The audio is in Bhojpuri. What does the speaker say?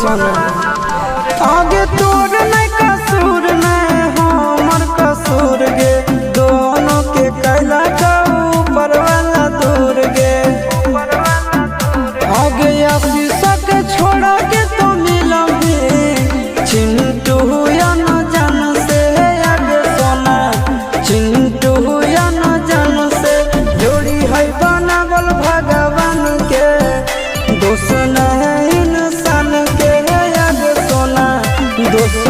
सोना आगे तोर नहीं कसूर नहीं हमर कसूर गे दोनों के कैला का ऊपर वाला दूर गे आगे शीशा के छोड़ा के तो मिलोगे चिंटू या न जान से आगे सोना चिंटू या न जान से जोड़ी है बनावल भगवान के दोस्त नहीं इंसान के आगे सोना दोस्त